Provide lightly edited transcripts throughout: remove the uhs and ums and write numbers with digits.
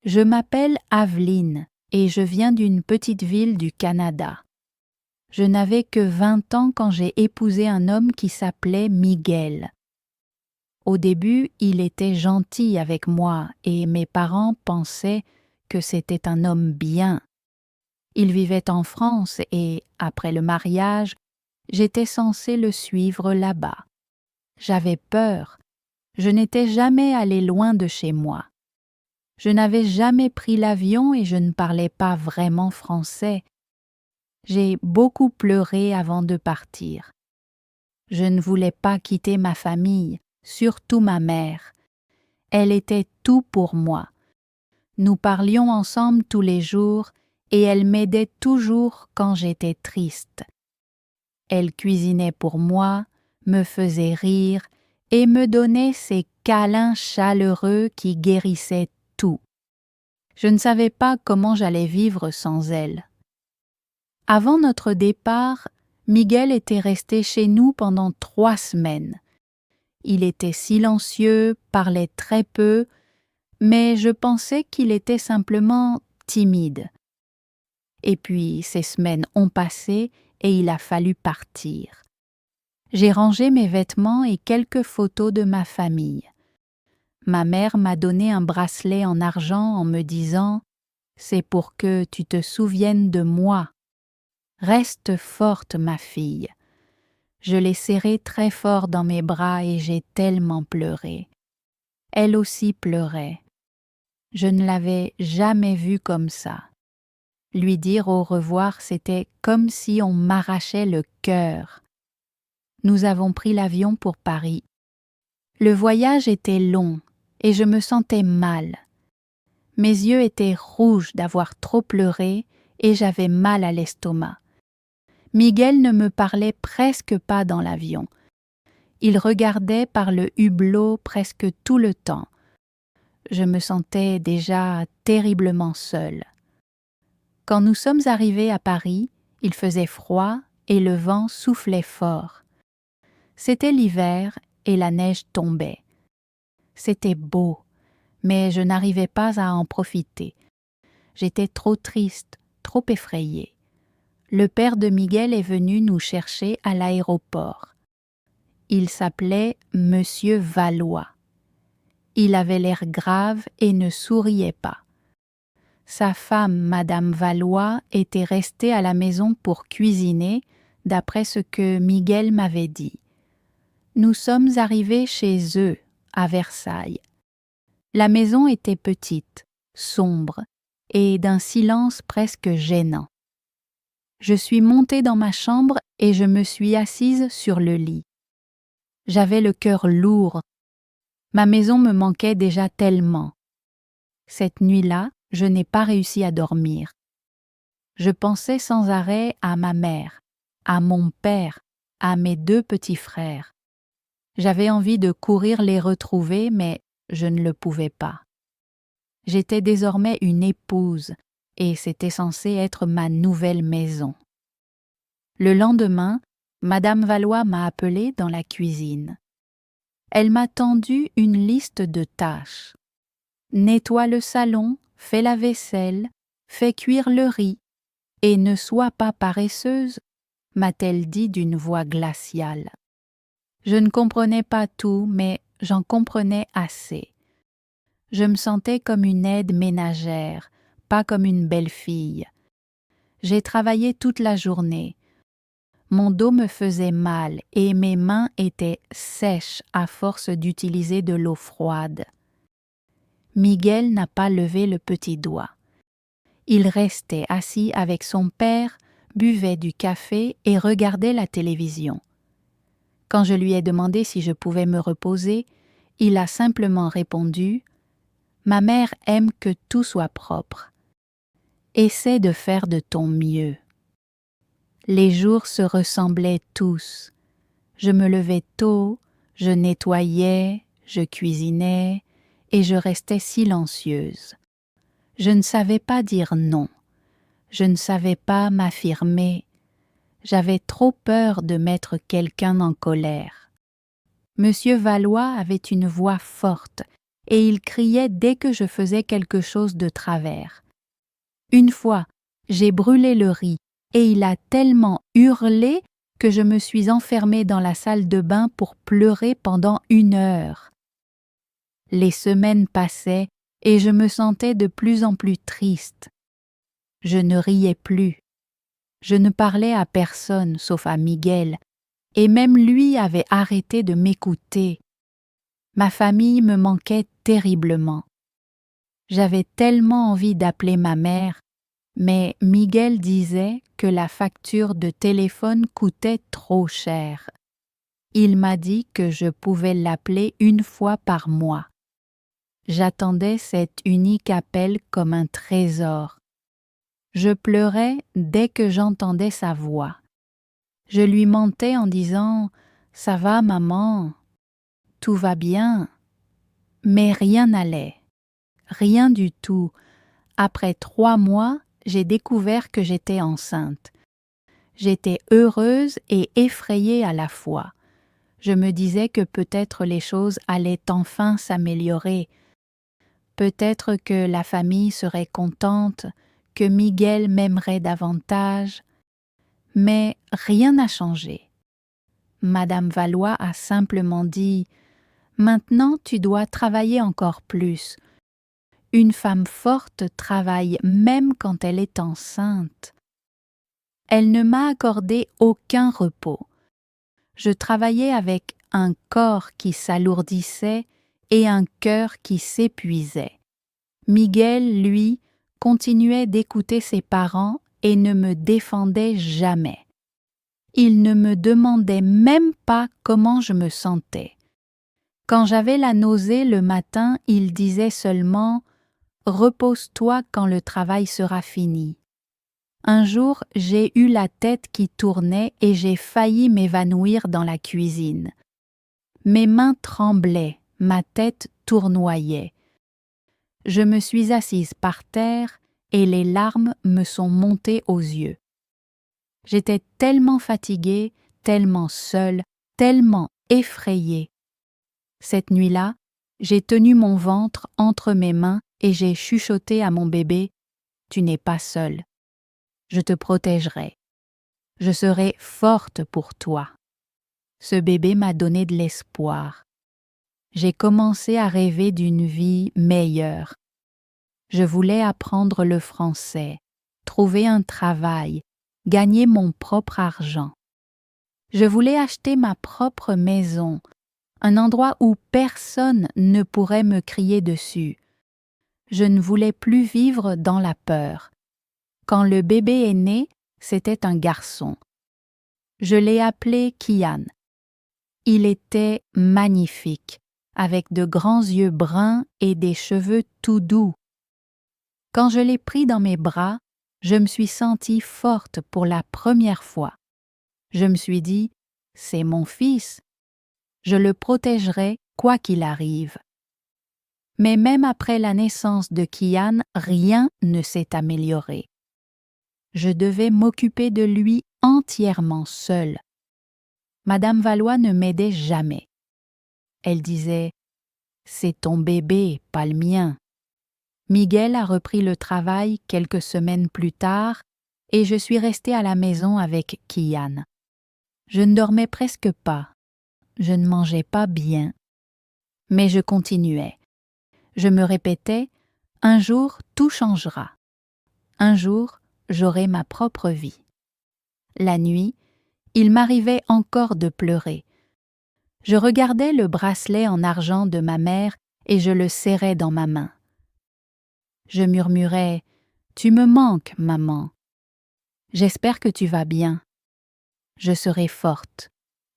Je m'appelle Aveline et je viens d'une petite ville du Canada. Je n'avais que 20 ans quand j'ai épousé un homme qui s'appelait Miguel. Au début, il était gentil avec moi et mes parents pensaient que c'était un homme bien. Il vivait en France et, après le mariage, j'étais censée le suivre là-bas. J'avais peur. Je n'étais jamais allée loin de chez moi. Je n'avais jamais pris l'avion et je ne parlais pas vraiment français. J'ai beaucoup pleuré avant de partir. Je ne voulais pas quitter ma famille, surtout ma mère. Elle était tout pour moi. Nous parlions ensemble tous les jours et elle m'aidait toujours quand j'étais triste. Elle cuisinait pour moi, me faisait rire et me donnait ces câlins chaleureux qui guérissaient tout. Je ne savais pas comment j'allais vivre sans elle. Avant notre départ, Miguel était resté chez nous pendant 3 semaines. Il était silencieux, parlait très peu, mais je pensais qu'il était simplement timide. Et puis ces semaines ont passé et il a fallu partir. J'ai rangé mes vêtements et quelques photos de ma famille. Ma mère m'a donné un bracelet en argent en me disant « C'est pour que tu te souviennes de moi. Reste forte, ma fille. » Je l'ai serrée très fort dans mes bras et j'ai tellement pleuré. Elle aussi pleurait. Je ne l'avais jamais vue comme ça. Lui dire au revoir, c'était comme si on m'arrachait le cœur. Nous avons pris l'avion pour Paris. Le voyage était long et je me sentais mal. Mes yeux étaient rouges d'avoir trop pleuré et j'avais mal à l'estomac. Miguel ne me parlait presque pas dans l'avion. Il regardait par le hublot presque tout le temps. Je me sentais déjà terriblement seule. Quand nous sommes arrivés à Paris, il faisait froid et le vent soufflait fort. C'était l'hiver et la neige tombait. C'était beau, mais je n'arrivais pas à en profiter. J'étais trop triste, trop effrayée. Le père de Miguel est venu nous chercher à l'aéroport. Il s'appelait Monsieur Valois. Il avait l'air grave et ne souriait pas. Sa femme, Madame Valois, était restée à la maison pour cuisiner, d'après ce que Miguel m'avait dit. Nous sommes arrivés chez eux, à Versailles. La maison était petite, sombre et d'un silence presque gênant. Je suis montée dans ma chambre et je me suis assise sur le lit. J'avais le cœur lourd. Ma maison me manquait déjà tellement. Cette nuit-là, je n'ai pas réussi à dormir. Je pensais sans arrêt à ma mère, à mon père, à mes 2 petits frères. J'avais envie de courir les retrouver, mais je ne le pouvais pas. J'étais désormais une épouse, et c'était censé être ma nouvelle maison. Le lendemain, Madame Valois m'a appelée dans la cuisine. Elle m'a tendu une liste de tâches. Nettoie le salon, fais la vaisselle, fais cuire le riz, et ne sois pas paresseuse, m'a-t-elle dit d'une voix glaciale. Je ne comprenais pas tout, mais j'en comprenais assez. Je me sentais comme une aide ménagère, pas comme une belle-fille. J'ai travaillé toute la journée. Mon dos me faisait mal et mes mains étaient sèches à force d'utiliser de l'eau froide. Miguel n'a pas levé le petit doigt. Il restait assis avec son père, buvait du café et regardait la télévision. Quand je lui ai demandé si je pouvais me reposer, il a simplement répondu « Ma mère aime que tout soit propre. Essaie de faire de ton mieux. » Les jours se ressemblaient tous. Je me levais tôt, je nettoyais, je cuisinais et je restais silencieuse. Je ne savais pas dire non. Je ne savais pas m'affirmer. J'avais trop peur de mettre quelqu'un en colère. Monsieur Valois avait une voix forte et il criait dès que je faisais quelque chose de travers. Une fois, j'ai brûlé le riz et il a tellement hurlé que je me suis enfermée dans la salle de bain pour pleurer pendant 1 heure. Les semaines passaient et je me sentais de plus en plus triste. Je ne riais plus. Je ne parlais à personne sauf à Miguel, et même lui avait arrêté de m'écouter. Ma famille me manquait terriblement. J'avais tellement envie d'appeler ma mère, mais Miguel disait que la facture de téléphone coûtait trop cher. Il m'a dit que je pouvais l'appeler 1 fois par mois. J'attendais cet unique appel comme un trésor. Je pleurais dès que j'entendais sa voix. Je lui mentais en disant « Ça va, maman, tout va bien ». Mais rien n'allait, rien du tout. Après 3 mois, j'ai découvert que j'étais enceinte. J'étais heureuse et effrayée à la fois. Je me disais que peut-être les choses allaient enfin s'améliorer. Peut-être que la famille serait contente, que Miguel m'aimerait davantage. Mais rien n'a changé. Madame Valois a simplement dit « Maintenant tu dois travailler encore plus. Une femme forte travaille même quand elle est enceinte. » Elle ne m'a accordé aucun repos. Je travaillais avec un corps qui s'alourdissait et un cœur qui s'épuisait. Miguel, lui, continuait d'écouter ses parents et ne me défendait jamais. Il ne me demandait même pas comment je me sentais. Quand j'avais la nausée le matin, il disait seulement « Repose-toi quand le travail sera fini ». Un jour, j'ai eu la tête qui tournait et j'ai failli m'évanouir dans la cuisine. Mes mains tremblaient, ma tête tournoyait. Je me suis assise par terre et les larmes me sont montées aux yeux. J'étais tellement fatiguée, tellement seule, tellement effrayée. Cette nuit-là, j'ai tenu mon ventre entre mes mains et j'ai chuchoté à mon bébé « Tu n'es pas seule. Je te protégerai. Je serai forte pour toi. » Ce bébé m'a donné de l'espoir. J'ai commencé à rêver d'une vie meilleure. Je voulais apprendre le français, trouver un travail, gagner mon propre argent. Je voulais acheter ma propre maison, un endroit où personne ne pourrait me crier dessus. Je ne voulais plus vivre dans la peur. Quand le bébé est né, c'était un garçon. Je l'ai appelé Kian. Il était magnifique, avec de grands yeux bruns et des cheveux tout doux. Quand je l'ai pris dans mes bras, je me suis sentie forte pour la première fois. Je me suis dit, c'est mon fils. Je le protégerai quoi qu'il arrive. Mais même après la naissance de Kian, rien ne s'est amélioré. Je devais m'occuper de lui entièrement seule. Madame Valois ne m'aidait jamais. Elle disait « C'est ton bébé, pas le mien ». Miguel a repris le travail quelques semaines plus tard et je suis restée à la maison avec Kian. Je ne dormais presque pas, je ne mangeais pas bien, mais je continuais. Je me répétais « Un jour, tout changera. Un jour, j'aurai ma propre vie. » La nuit, il m'arrivait encore de pleurer. Je regardais le bracelet en argent de ma mère et je le serrais dans ma main. Je murmurais « Tu me manques, maman. J'espère que tu vas bien. Je serai forte,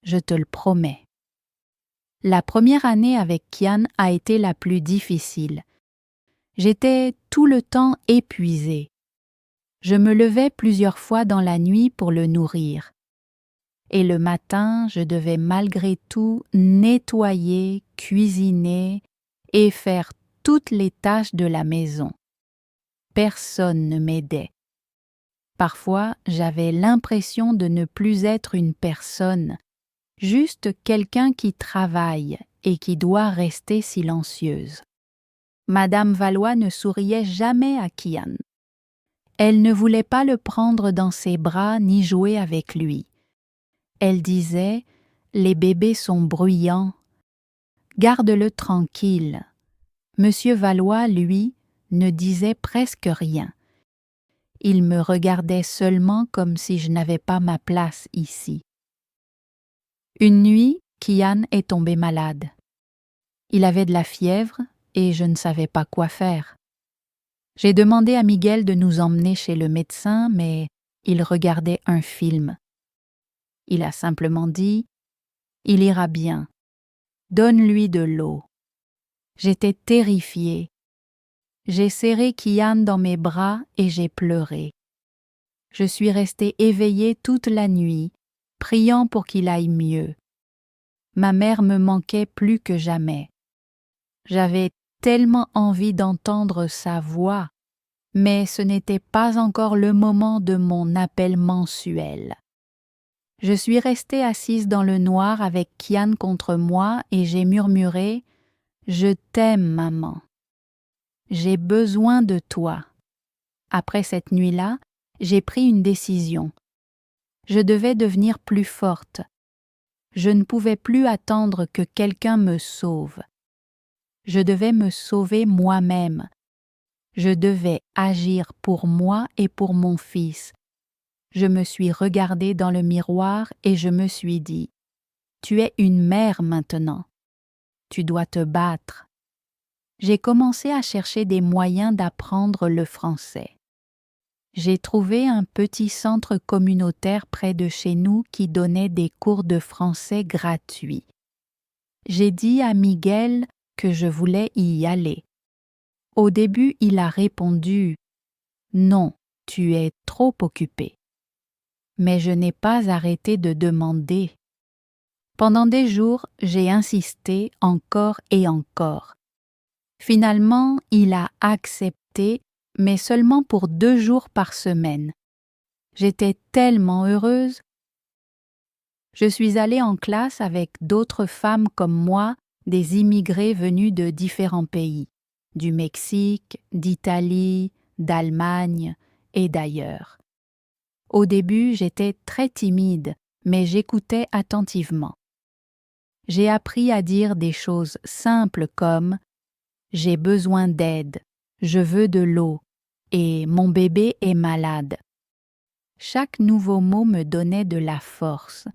je te le promets. » La première année avec Kian a été la plus difficile. J'étais tout le temps épuisée. Je me levais plusieurs fois dans la nuit pour le nourrir. Et le matin, je devais malgré tout nettoyer, cuisiner et faire toutes les tâches de la maison. Personne ne m'aidait. Parfois, j'avais l'impression de ne plus être une personne, juste quelqu'un qui travaille et qui doit rester silencieuse. Madame Valois ne souriait jamais à Kian. Elle ne voulait pas le prendre dans ses bras ni jouer avec lui. Elle disait « Les bébés sont bruyants. Garde-le tranquille. » Monsieur Valois, lui, ne disait presque rien. Il me regardait seulement comme si je n'avais pas ma place ici. Une nuit, Kian est tombé malade. Il avait de la fièvre et je ne savais pas quoi faire. J'ai demandé à Miguel de nous emmener chez le médecin, mais il regardait un film. Il a simplement dit « Il ira bien. Donne-lui de l'eau. » J'étais terrifiée. J'ai serré Kian dans mes bras et j'ai pleuré. Je suis restée éveillée toute la nuit, priant pour qu'il aille mieux. Ma mère me manquait plus que jamais. J'avais tellement envie d'entendre sa voix, mais ce n'était pas encore le moment de mon appel mensuel. Je suis restée assise dans le noir avec Kian contre moi et j'ai murmuré « Je t'aime, maman. J'ai besoin de toi. » Après cette nuit-là, j'ai pris une décision. Je devais devenir plus forte. Je ne pouvais plus attendre que quelqu'un me sauve. Je devais me sauver moi-même. Je devais agir pour moi et pour mon fils. Je me suis regardée dans le miroir et je me suis dit « Tu es une mère maintenant. Tu dois te battre. » J'ai commencé à chercher des moyens d'apprendre le français. J'ai trouvé un petit centre communautaire près de chez nous qui donnait des cours de français gratuits. J'ai dit à Miguel que je voulais y aller. Au début, il a répondu « Non, tu es trop occupé. » Mais je n'ai pas arrêté de demander. Pendant des jours, j'ai insisté encore et encore. Finalement, il a accepté, mais seulement pour 2 jours par semaine. J'étais tellement heureuse. Je suis allée en classe avec d'autres femmes comme moi, des immigrés venus de différents pays, du Mexique, d'Italie, d'Allemagne et d'ailleurs. Au début, j'étais très timide, mais j'écoutais attentivement. J'ai appris à dire des choses simples comme « J'ai besoin d'aide, je veux de l'eau et mon bébé est malade ». Chaque nouveau mot me donnait de la force.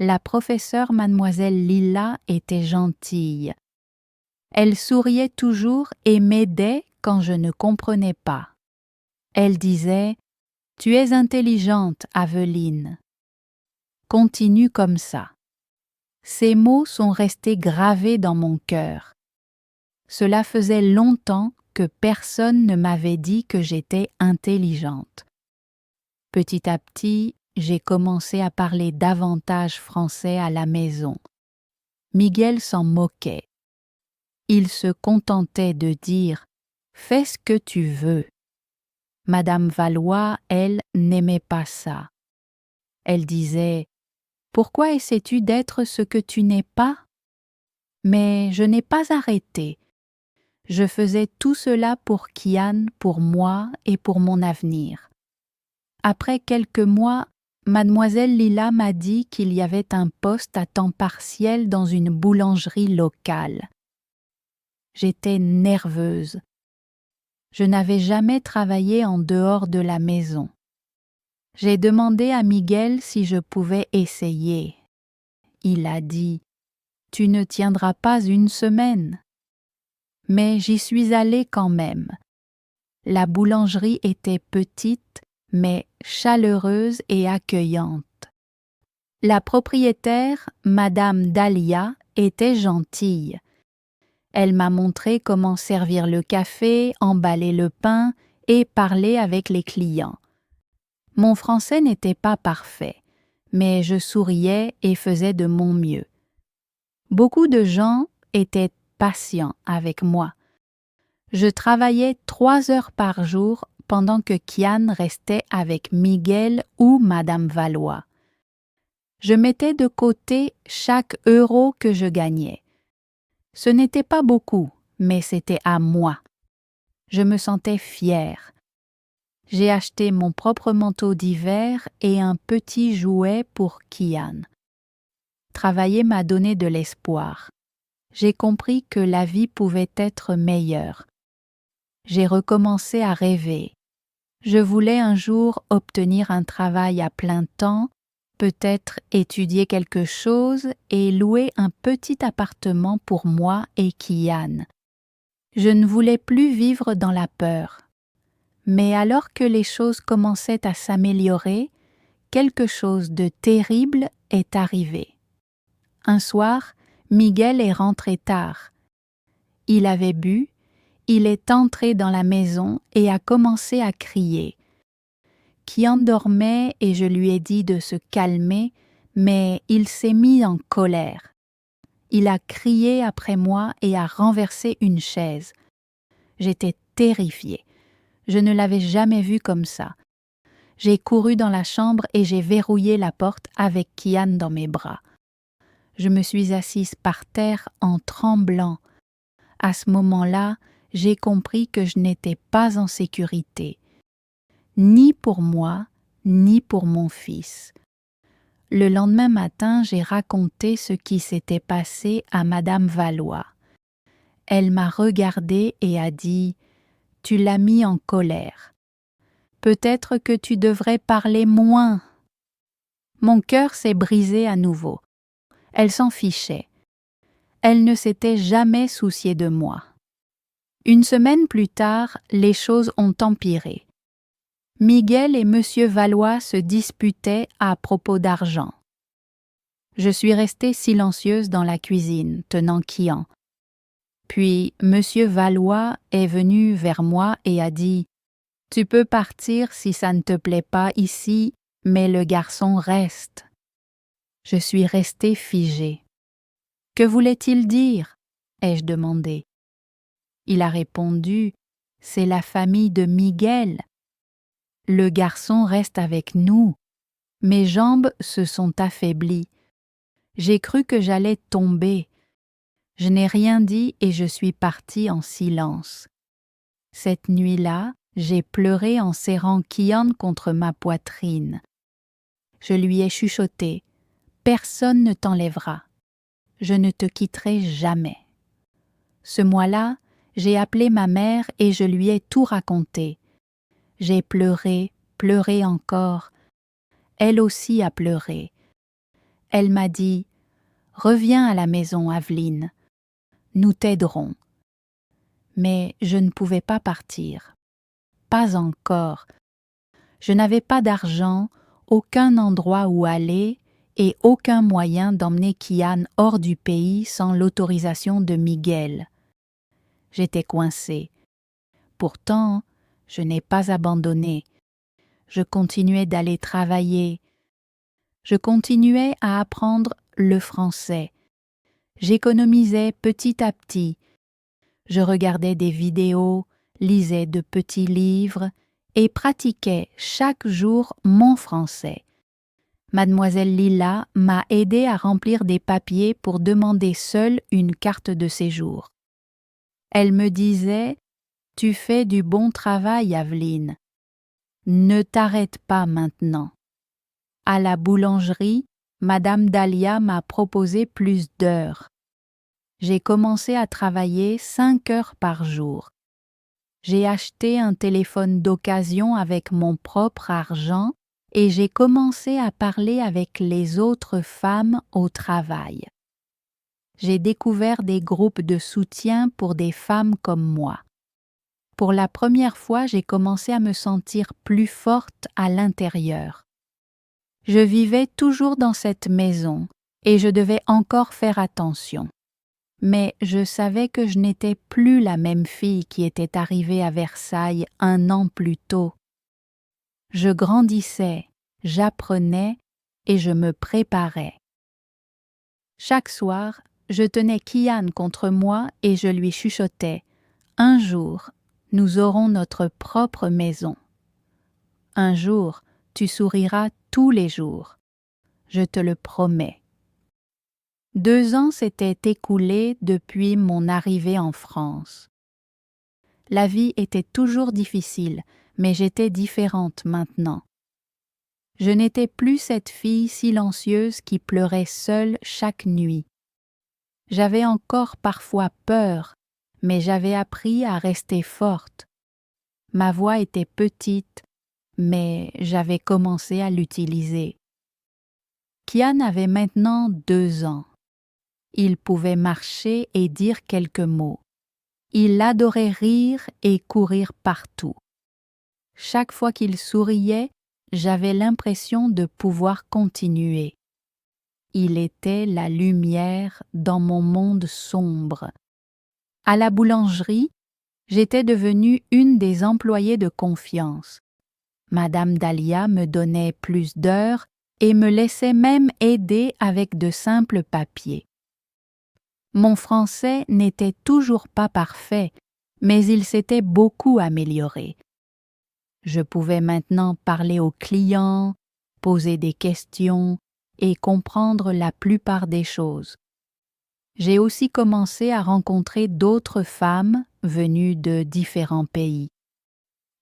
La professeure mademoiselle Lila était gentille. Elle souriait toujours et m'aidait quand je ne comprenais pas. Elle disait « Tu es intelligente, Aveline. Continue comme ça. » Ces mots sont restés gravés dans mon cœur. Cela faisait longtemps que personne ne m'avait dit que j'étais intelligente. Petit à petit, j'ai commencé à parler davantage français à la maison. Miguel s'en moquait. Il se contentait de dire « Fais ce que tu veux ». Madame Valois, elle, n'aimait pas ça. Elle disait « Pourquoi essaies-tu d'être ce que tu n'es pas ?» Mais je n'ai pas arrêté. Je faisais tout cela pour Kian, pour moi et pour mon avenir. Après quelques mois, mademoiselle Lila m'a dit qu'il y avait un poste à temps partiel dans une boulangerie locale. J'étais nerveuse. Je n'avais jamais travaillé en dehors de la maison. J'ai demandé à Miguel si je pouvais essayer. Il a dit « Tu ne tiendras pas une semaine ». Mais j'y suis allée quand même. La boulangerie était petite, mais chaleureuse et accueillante. La propriétaire, Madame Dahlia, était gentille. Elle m'a montré comment servir le café, emballer le pain et parler avec les clients. Mon français n'était pas parfait, mais je souriais et faisais de mon mieux. Beaucoup de gens étaient patients avec moi. Je travaillais 3 heures par jour pendant que Kian restait avec Miguel ou Madame Valois. Je mettais de côté chaque euro que je gagnais. Ce n'était pas beaucoup, mais c'était à moi. Je me sentais fière. J'ai acheté mon propre manteau d'hiver et un petit jouet pour Kian. Travailler m'a donné de l'espoir. J'ai compris que la vie pouvait être meilleure. J'ai recommencé à rêver. Je voulais un jour obtenir un travail à plein temps, peut-être étudier quelque chose et louer un petit appartement pour moi et Kian. Je ne voulais plus vivre dans la peur. Mais alors que les choses commençaient à s'améliorer, quelque chose de terrible est arrivé. Un soir, Miguel est rentré tard. Il avait bu, il est entré dans la maison et a commencé à crier. Kian dormait et je lui ai dit de se calmer, mais il s'est mis en colère. Il a crié après moi et a renversé une chaise. J'étais terrifiée. Je ne l'avais jamais vu comme ça. J'ai couru dans la chambre et j'ai verrouillé la porte avec Kian dans mes bras. Je me suis assise par terre en tremblant. À ce moment-là, j'ai compris que je n'étais pas en sécurité, ni pour moi, ni pour mon fils. Le lendemain matin, j'ai raconté ce qui s'était passé à Madame Valois. Elle m'a regardée et a dit « Tu l'as mis en colère. Peut-être que tu devrais parler moins. » Mon cœur s'est brisé à nouveau. Elle s'en fichait. Elle ne s'était jamais souciée de moi. Une semaine plus tard, les choses ont empiré. Miguel et Monsieur Valois se disputaient à propos d'argent. Je suis restée silencieuse dans la cuisine, tenant Kian. Puis Monsieur Valois est venu vers moi et a dit « Tu peux partir si ça ne te plaît pas ici, mais le garçon reste. » Je suis restée figée. « Que voulait-il dire ?» ai-je demandé. Il a répondu « C'est la famille de Miguel. » Le garçon reste avec nous. Mes jambes se sont affaiblies. J'ai cru que j'allais tomber. Je n'ai rien dit et je suis partie en silence. Cette nuit-là, j'ai pleuré en serrant Kian contre ma poitrine. Je lui ai chuchoté « Personne ne t'enlèvera. Je ne te quitterai jamais. » Ce mois-là, j'ai appelé ma mère et je lui ai tout raconté. J'ai pleuré, pleuré encore. Elle aussi a pleuré. Elle m'a dit « Reviens à la maison, Aveline. Nous t'aiderons. » Mais je ne pouvais pas partir. Pas encore. Je n'avais pas d'argent, aucun endroit où aller et aucun moyen d'emmener Kian hors du pays sans l'autorisation de Miguel. J'étais coincée. Pourtant, je n'ai pas abandonné. Je continuais d'aller travailler. Je continuais à apprendre le français. J'économisais petit à petit. Je regardais des vidéos, lisais de petits livres et pratiquais chaque jour mon français. Mademoiselle Lila m'a aidé à remplir des papiers pour demander seule une carte de séjour. Elle me disait « Tu fais du bon travail, Aveline. Ne t'arrête pas maintenant. » À la boulangerie, Madame Dahlia m'a proposé plus d'heures. J'ai commencé à travailler 5 heures par jour. J'ai acheté un téléphone d'occasion avec mon propre argent et j'ai commencé à parler avec les autres femmes au travail. J'ai découvert des groupes de soutien pour des femmes comme moi. Pour la première fois, j'ai commencé à me sentir plus forte à l'intérieur. Je vivais toujours dans cette maison et je devais encore faire attention. Mais je savais que je n'étais plus la même fille qui était arrivée à Versailles 1 an plus tôt. Je grandissais, j'apprenais et je me préparais. Chaque soir, je tenais Kian contre moi et je lui chuchotais « Un jour, nous aurons notre propre maison. Un jour, tu souriras tous les jours. Je te le promets. » 2 ans s'étaient écoulés depuis mon arrivée en France. La vie était toujours difficile, mais j'étais différente maintenant. Je n'étais plus cette fille silencieuse qui pleurait seule chaque nuit. J'avais encore parfois peur, mais j'avais appris à rester forte. Ma voix était petite, mais j'avais commencé à l'utiliser. Kian avait maintenant 2 ans. Il pouvait marcher et dire quelques mots. Il adorait rire et courir partout. Chaque fois qu'il souriait, j'avais l'impression de pouvoir continuer. Il était la lumière dans mon monde sombre. À la boulangerie, j'étais devenue une des employées de confiance. Madame Dahlia me donnait plus d'heures et me laissait même aider avec de simples papiers. Mon français n'était toujours pas parfait, mais il s'était beaucoup amélioré. Je pouvais maintenant parler aux clients, poser des questions et comprendre la plupart des choses. J'ai aussi commencé à rencontrer d'autres femmes venues de différents pays.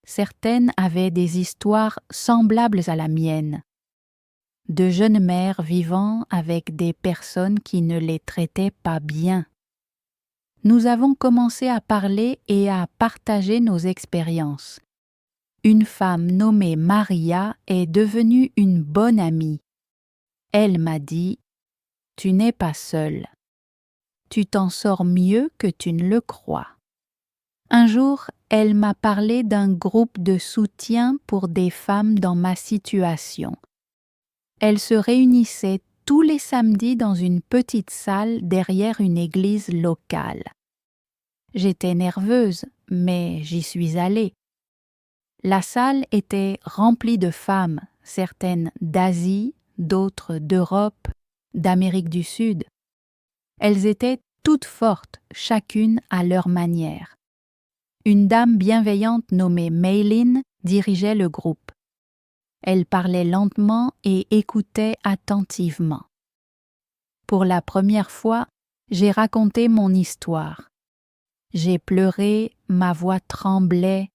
Certaines avaient des histoires semblables à la mienne. De jeunes mères vivant avec des personnes qui ne les traitaient pas bien. Nous avons commencé à parler et à partager nos expériences. Une femme nommée Maria est devenue une bonne amie. Elle m'a dit « Tu n'es pas seule. Tu t'en sors mieux que tu ne le crois. » Un jour, elle m'a parlé d'un groupe de soutien pour des femmes dans ma situation. Elles se réunissaient tous les samedis dans une petite salle derrière une église locale. J'étais nerveuse, mais j'y suis allée. La salle était remplie de femmes, certaines d'Asie, d'autres d'Europe, d'Amérique du Sud. Elles étaient toutes fortes, chacune à leur manière. Une dame bienveillante nommée Maylin dirigeait le groupe. Elle parlait lentement et écoutait attentivement. Pour la première fois, j'ai raconté mon histoire. J'ai pleuré, ma voix tremblait,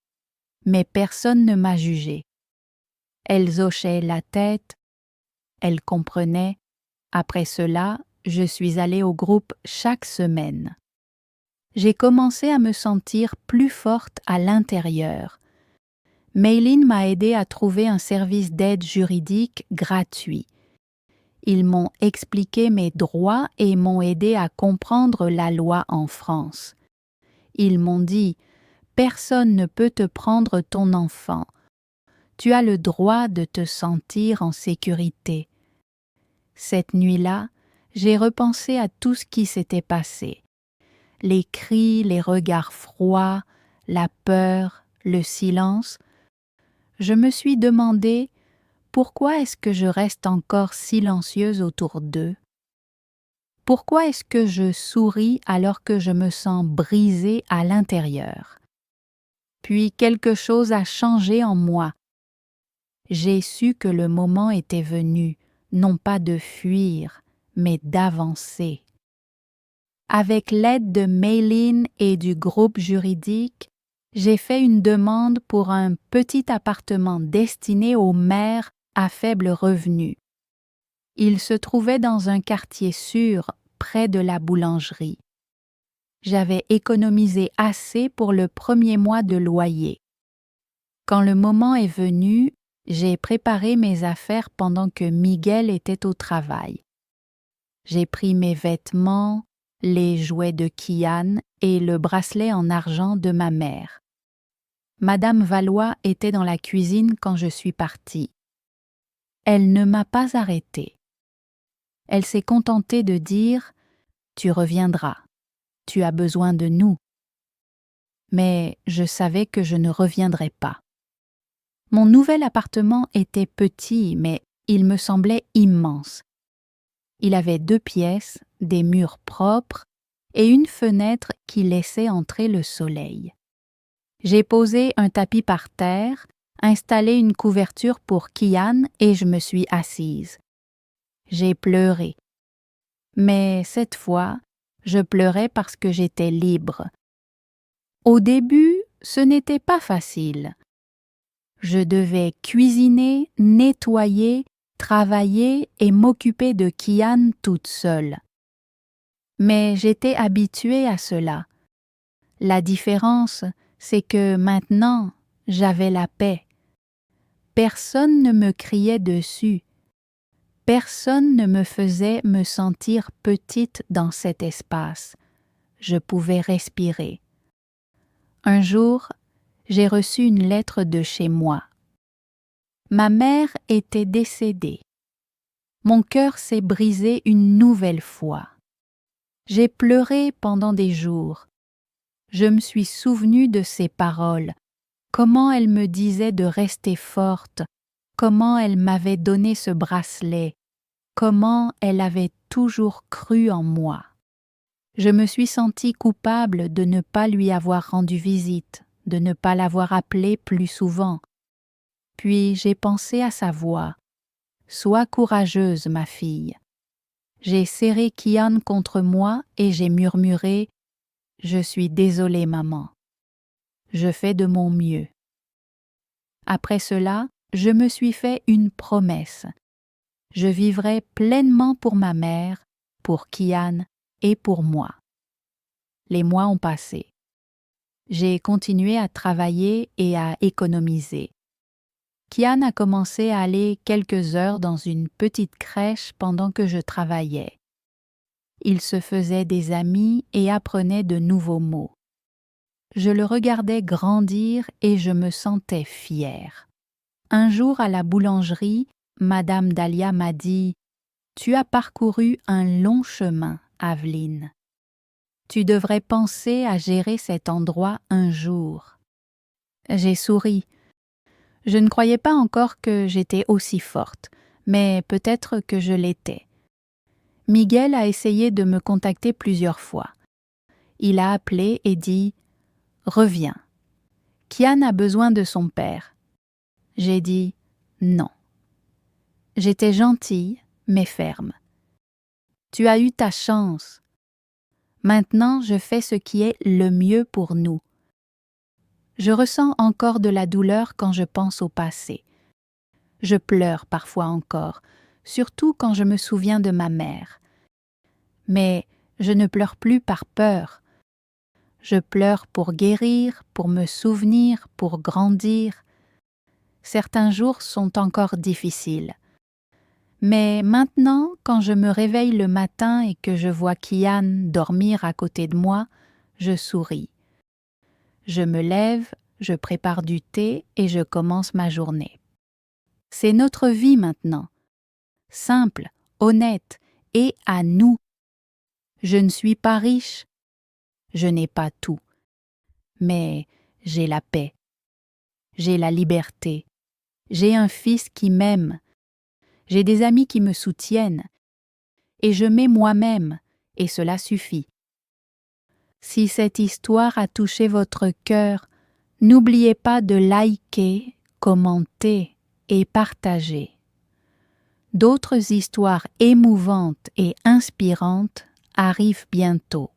mais personne ne m'a jugée. Elles hochaient la tête, elles comprenaient. Après cela, je suis allée au groupe chaque semaine. J'ai commencé à me sentir plus forte à l'intérieur. Maylin m'a aidée à trouver un service d'aide juridique gratuit. Ils m'ont expliqué mes droits et m'ont aidé à comprendre la loi en France. Ils m'ont dit « Personne ne peut te prendre ton enfant. Tu as le droit de te sentir en sécurité. » Cette nuit-là, j'ai repensé à tout ce qui s'était passé. Les cris, les regards froids, la peur, le silence. Je me suis demandé pourquoi est-ce que je reste encore silencieuse autour d'eux? Pourquoi est-ce que je souris alors que je me sens brisée à l'intérieur? Puis quelque chose a changé en moi. J'ai su que le moment était venu, non pas de fuir, mais d'avancer. Avec l'aide de Maylin et du groupe juridique, j'ai fait une demande pour un petit appartement destiné aux mères à faible revenu. Il se trouvait dans un quartier sûr, près de la boulangerie. J'avais économisé assez pour le premier mois de loyer. Quand le moment est venu, j'ai préparé mes affaires pendant que Miguel était au travail. J'ai pris mes vêtements, les jouets de Kian et le bracelet en argent de ma mère. Madame Valois était dans la cuisine quand je suis partie. Elle ne m'a pas arrêtée. Elle s'est contentée de dire « Tu reviendras, tu as besoin de nous ». Mais je savais que je ne reviendrais pas. Mon nouvel appartement était petit, mais il me semblait immense. Il avait 2 pièces, des murs propres et une fenêtre qui laissait entrer le soleil. J'ai posé un tapis par terre, installé une couverture pour Kian et je me suis assise. J'ai pleuré. Mais cette fois, je pleurais parce que j'étais libre. Au début, ce n'était pas facile. Je devais cuisiner, nettoyer, travailler et m'occuper de Kian toute seule. Mais j'étais habituée à cela. La différence, c'est que maintenant, j'avais la paix. Personne ne me criait dessus. Personne ne me faisait me sentir petite dans cet espace. Je pouvais respirer. Un jour, j'ai reçu une lettre de chez moi. Ma mère était décédée. Mon cœur s'est brisé une nouvelle fois. J'ai pleuré pendant des jours. Je me suis souvenue de ses paroles, comment elle me disait de rester forte, comment elle m'avait donné ce bracelet, comment elle avait toujours cru en moi. Je me suis sentie coupable de ne pas lui avoir rendu visite, de ne pas l'avoir appelée plus souvent. Puis j'ai pensé à sa voix. « Sois courageuse, ma fille. » J'ai serré Kian contre moi et j'ai murmuré « Je suis désolée, maman. Je fais de mon mieux. » Après cela, je me suis fait une promesse. Je vivrai pleinement pour ma mère, pour Kian et pour moi. Les mois ont passé. J'ai continué à travailler et à économiser. Kian a commencé à aller quelques heures dans une petite crèche pendant que je travaillais. Il se faisait des amis et apprenait de nouveaux mots. Je le regardais grandir et je me sentais fière. Un jour à la boulangerie, Madame Dahlia m'a dit « Tu as parcouru un long chemin, Aveline. Tu devrais penser à gérer cet endroit un jour. » J'ai souri. Je ne croyais pas encore que j'étais aussi forte, mais peut-être que je l'étais. Miguel a essayé de me contacter plusieurs fois. Il a appelé et dit « Reviens. Kian a besoin de son père. » J'ai dit « Non. » J'étais gentille, mais ferme. « Tu as eu ta chance. Maintenant, je fais ce qui est le mieux pour nous. » Je ressens encore de la douleur quand je pense au passé. Je pleure parfois encore, surtout quand je me souviens de ma mère. Mais je ne pleure plus par peur. Je pleure pour guérir, pour me souvenir, pour grandir. Certains jours sont encore difficiles. Mais maintenant, quand je me réveille le matin et que je vois Kian dormir à côté de moi, je souris. Je me lève, je prépare du thé et je commence ma journée. C'est notre vie maintenant, simple, honnête et à nous. Je ne suis pas riche, je n'ai pas tout, mais j'ai la paix, j'ai la liberté, j'ai un fils qui m'aime, j'ai des amis qui me soutiennent, et je m'aime moi-même, et cela suffit. Si cette histoire a touché votre cœur, n'oubliez pas de liker, commenter et partager. D'autres histoires émouvantes et inspirantes arrivent bientôt.